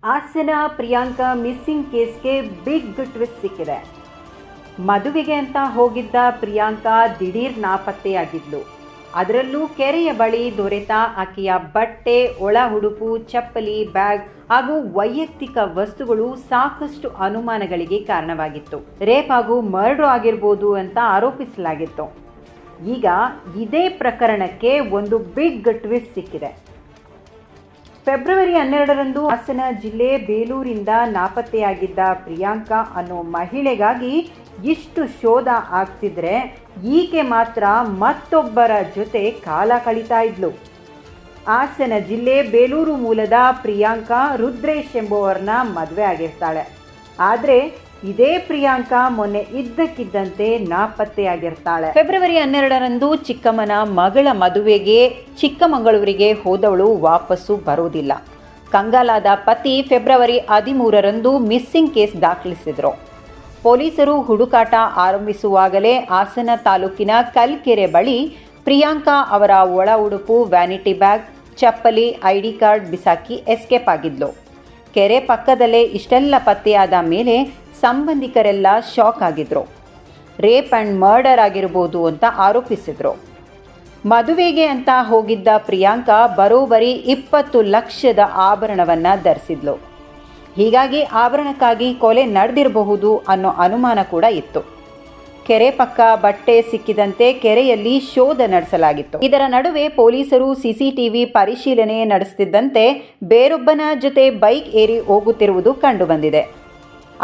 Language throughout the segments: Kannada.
ಹಾಸನ ಪ್ರಿಯಾಂಕಾ ಮಿಸ್ಸಿಂಗ್ ಕೇಸ್ಗೆ ಬಿಗ್ ಟ್ವಿಸ್ಟ್ ಸಿಕ್ಕಿದೆ. ಮದುವೆಗೆ ಅಂತ ಹೋಗಿದ್ದ ಪ್ರಿಯಾಂಕಾ ದಿಢೀರ್ ನಾಪತ್ತೆಯಾಗಿದ್ಲು. ಅದರಲ್ಲೂ ಕೆರೆಯ ಬಳಿ ದೊರೆತ ಆಕೆಯ ಬಟ್ಟೆ, ಒಳ ಉಡುಪು, ಚಪ್ಪಲಿ, ಬ್ಯಾಗ್ ಹಾಗೂ ವೈಯಕ್ತಿಕ ವಸ್ತುಗಳು ಸಾಕಷ್ಟು ಅನುಮಾನಗಳಿಗೆ ಕಾರಣವಾಗಿತ್ತು. ರೇಪ್ ಹಾಗೂ ಮರ್ಡರ್ ಆಗಿರ್ಬೋದು ಅಂತ ಆರೋಪಿಸಲಾಗಿತ್ತು. ಈಗ ಇದೇ ಪ್ರಕರಣಕ್ಕೆ ಒಂದು ಬಿಗ್ ಟ್ವಿಸ್ಟ್ ಸಿಕ್ಕಿದೆ. ಫೆಬ್ರವರಿ 12ರಂದು ಹಾಸನ ಜಿಲ್ಲೆ ಬೇಲೂರಿಂದ ನಾಪತ್ತೆಯಾಗಿದ್ದ ಪ್ರಿಯಾಂಕಾ ಅನ್ನೋ ಮಹಿಳೆಗಾಗಿ ಇಷ್ಟು ಶೋಧ ಆಗ್ತಿದ್ರೆ, ಈಕೆ ಮಾತ್ರ ಮತ್ತೊಬ್ಬರ ಜೊತೆ ಕಾಲ ಕಳೀತಾ ಇದ್ಲು. ಹಾಸನ ಜಿಲ್ಲೆ ಬೇಲೂರು ಮೂಲದ ಪ್ರಿಯಾಂಕಾ ರುದ್ರೇಶ್ ಎಂಬುವರನ್ನ ಮದುವೆ ಆಗಿರ್ತಾಳೆ. ಆದರೆ ಇದೇ ಪ್ರಿಯಾಂಕಾ ಮೊನ್ನೆ ಇದ್ದಕ್ಕಿದ್ದಂತೆ ನಾಪತ್ತೆಯಾಗಿರ್ತಾಳೆ. ಫೆಬ್ರವರಿ 12ರಂದು ಚಿಕ್ಕಮ್ಮನ ಮಗಳ ಮದುವೆಗೆ ಚಿಕ್ಕಮಗಳೂರಿಗೆ ಹೋದವಳು ವಾಪಸ್ಸು ಬರೋದಿಲ್ಲ. ಕಂಗಾಲಾದ ಪತಿ ಫೆಬ್ರವರಿ 13ರಂದು ಮಿಸ್ಸಿಂಗ್ ಕೇಸ್ ದಾಖಲಿಸಿದ್ರು. ಪೊಲೀಸರು ಹುಡುಕಾಟ ಆರಂಭಿಸುವಾಗಲೇ ಹಾಸನ ತಾಲೂಕಿನ ಕಲ್ಕೆರೆ ಬಳಿ ಪ್ರಿಯಾಂಕಾ ಅವರ ಒಳ ಉಡುಪು, ವ್ಯಾನಿಟಿ ಬ್ಯಾಗ್, ಚಪ್ಪಲಿ, ಐಡಿ ಕಾರ್ಡ್ ಬಿಸಾಕಿ ಎಸ್ಕೇಪ್ ಆಗಿದ್ಲು. ಕೆರೆ ಪಕ್ಕದಲ್ಲೇ ಇಷ್ಟೆಲ್ಲ ಪತ್ತೆಯಾದ ಮೇಲೆ ಸಂಬಂಧಿಕರೆಲ್ಲ ಶಾಕ್ ಆಗಿದ್ರು. ರೇಪ್ ಆ್ಯಂಡ್ ಮರ್ಡರ್ ಆಗಿರ್ಬೋದು ಅಂತ ಆರೋಪಿಸಿದ್ರು. ಮದುವೆಗೆ ಅಂತ ಹೋಗಿದ್ದ ಪ್ರಿಯಾಂಕಾ ಬರೋಬ್ಬರಿ 20 ಲಕ್ಷದ ಆಭರಣವನ್ನು ಧರಿಸಿದ್ಲು. ಹೀಗಾಗಿ ಆಭರಣಕ್ಕಾಗಿ ಕೊಲೆ ನಡೆದಿರಬಹುದು ಅನ್ನೋ ಅನುಮಾನ ಕೂಡ ಇತ್ತು. ಕೆರೆ ಪಕ್ಕ ಬಟ್ಟೆ ಸಿಕ್ಕಿದಂತೆ ಕೆರೆಯಲ್ಲಿ ಶೋಧ ನಡೆಸಲಾಗಿತ್ತು. ಇದರ ನಡುವೆ ಪೊಲೀಸರು ಸಿಸಿಟಿವಿ ಪರಿಶೀಲನೆ ನಡೆಸುತ್ತಿದ್ದಂತೆ ಬೇರೊಬ್ಬನ ಜೊತೆ ಬೈಕ್ ಏರಿ ಹೋಗುತ್ತಿರುವುದು ಕಂಡುಬಂದಿದೆ.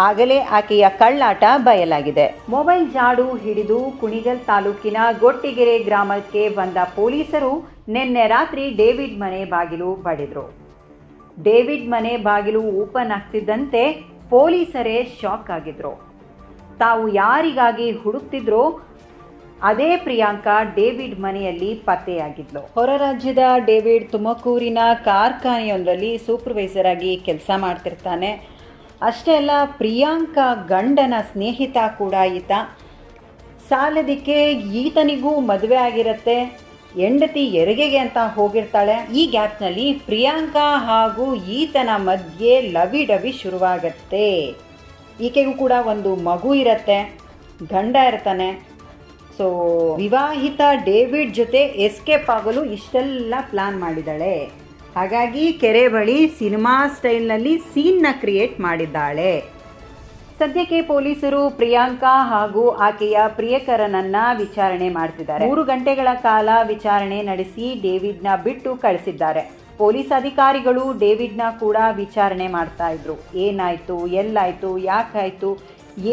ಆಗಲೇ ಆಕೆಯ ಕಳ್ಳಾಟ ಬಯಲಾಗಿದೆ. ಮೊಬೈಲ್ ಜಾಡು ಹಿಡಿದು ಕುಣಿಗಲ್ ತಾಲೂಕಿನ ಗೊಟ್ಟಿಗೆರೆ ಗ್ರಾಮಕ್ಕೆ ಬಂದ ಪೊಲೀಸರು ನಿನ್ನೆ ರಾತ್ರಿ ಡೇವಿಡ್ ಮನೆ ಬಾಗಿಲು ಬಡಿದ್ರು. ಡೇವಿಡ್ ಮನೆ ಬಾಗಿಲು ಓಪನ್ ಆಗ್ತಿದ್ದಂತೆ ಪೊಲೀಸರೇ ಶಾಕ್ ಆಗಿದ್ರು. ತಾವು ಯಾರಿಗಾಗಿ ಹುಡುಕ್ತಿದ್ರೋ ಅದೇ ಪ್ರಿಯಾಂಕಾ ಡೇವಿಡ್ ಮನೆಯಲ್ಲಿ ಪತ್ತೆಯಾಗಿದ್ಲು. ಹೊರ ರಾಜ್ಯದ ಡೇವಿಡ್ ತುಮಕೂರಿನ ಕಾರ್ಖಾನೆಯೊಂದರಲ್ಲಿ ಸೂಪರ್ವೈಸರ್ ಆಗಿ ಕೆಲಸ ಮಾಡ್ತಿರ್ತಾನೆ. ಅಷ್ಟೇ ಅಲ್ಲ, ಪ್ರಿಯಾಂಕಾ ಗಂಡನ ಸ್ನೇಹಿತ ಕೂಡ ಈತ. ಸಾಲದಕ್ಕೆ ಈತನಿಗೂ ಮದುವೆ ಆಗಿರುತ್ತೆ. ಹೆಂಡತಿ ಹೆರಿಗೆಗೆ ಅಂತ ಹೋಗಿರ್ತಾಳೆ. ಈ ಗ್ಯಾಪ್ನಲ್ಲಿ ಪ್ರಿಯಾಂಕಾ ಹಾಗೂ ಈತನ ಮಧ್ಯೆ ಲವಿ ಡವಿ ಶುರುವಾಗತ್ತೆ. ಈಕೆಗೂ ಕೂಡ ಒಂದು ಮಗು ಇರುತ್ತೆ, ಗಂಡ ಇರ್ತಾನೆ. ಸೊ ವಿವಾಹಿತ ಡೇವಿಡ್ ಜೊತೆ ಎಸ್ಕೇಪ್ ಆಗಲು ಇಷ್ಟೆಲ್ಲ ಪ್ಲಾನ್ ಮಾಡಿದ್ದಾಳೆ. ಹಾಗಾಗಿ ಕೆರೆ ಬಳಿ ಸಿನಿಮಾ ಸ್ಟೈಲ್ನಲ್ಲಿ ಸೀನ್ನ ಕ್ರಿಯೇಟ್ ಮಾಡಿದ್ದಾಳೆ. ಸದ್ಯಕ್ಕೆ ಪೊಲೀಸರು ಪ್ರಿಯಾಂಕಾ ಹಾಗೂ ಆಕೆಯ ಪ್ರಿಯಕರನನ್ನ ವಿಚಾರಣೆ ಮಾಡ್ತಿದ್ದಾರೆ. 3 ಗಂಟೆಗಳ ಕಾಲ ವಿಚಾರಣೆ ನಡೆಸಿ ಡೇವಿಡ್ನ ಬಿಟ್ಟು ಕಳಿಸಿದ್ದಾರೆ. ಪೊಲೀಸ್ ಅಧಿಕಾರಿಗಳು ಡೇವಿಡ್ನ ಕೂಡ ವಿಚಾರಣೆ ಮಾಡ್ತಾ ಇದ್ರು. ಏನಾಯ್ತು, ಎಲ್ಲಾಯ್ತು, ಯಾಕಾಯ್ತು,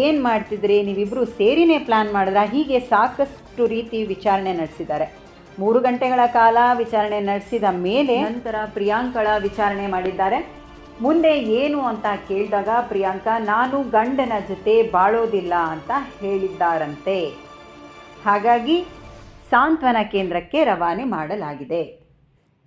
ಏನು ಮಾಡ್ತಿದ್ರಿ, ನೀವಿಬ್ರು ಸೇರಿನೇ ಪ್ಲಾನ್ ಮಾಡಿದ್ರ, ಹೀಗೆ ಸಾಕಷ್ಟು ರೀತಿ ವಿಚಾರಣೆ ನಡೆಸಿದ್ದಾರೆ. 3 ಗಂಟೆಗಳ ಕಾಲ ವಿಚಾರಣೆ ನಡೆಸಿದ ಮೇಲೆ ನಂತರ ಪ್ರಿಯಾಂಕಳ ವಿಚಾರಣೆ ಮಾಡಿದ್ದಾರೆ. ಮುಂದೆ ಏನು ಅಂತ ಕೇಳಿದಾಗ ಪ್ರಿಯಾಂಕಾ ನಾನು ಗಂಡನ ಜೊತೆ ಬಾಳೋದಿಲ್ಲ ಅಂತ ಹೇಳಿದ್ದಾರಂತೆ. ಹಾಗಾಗಿ ಸಾಂತ್ವನ ಕೇಂದ್ರಕ್ಕೆ ರವಾನೆ ಮಾಡಲಾಗಿದೆ.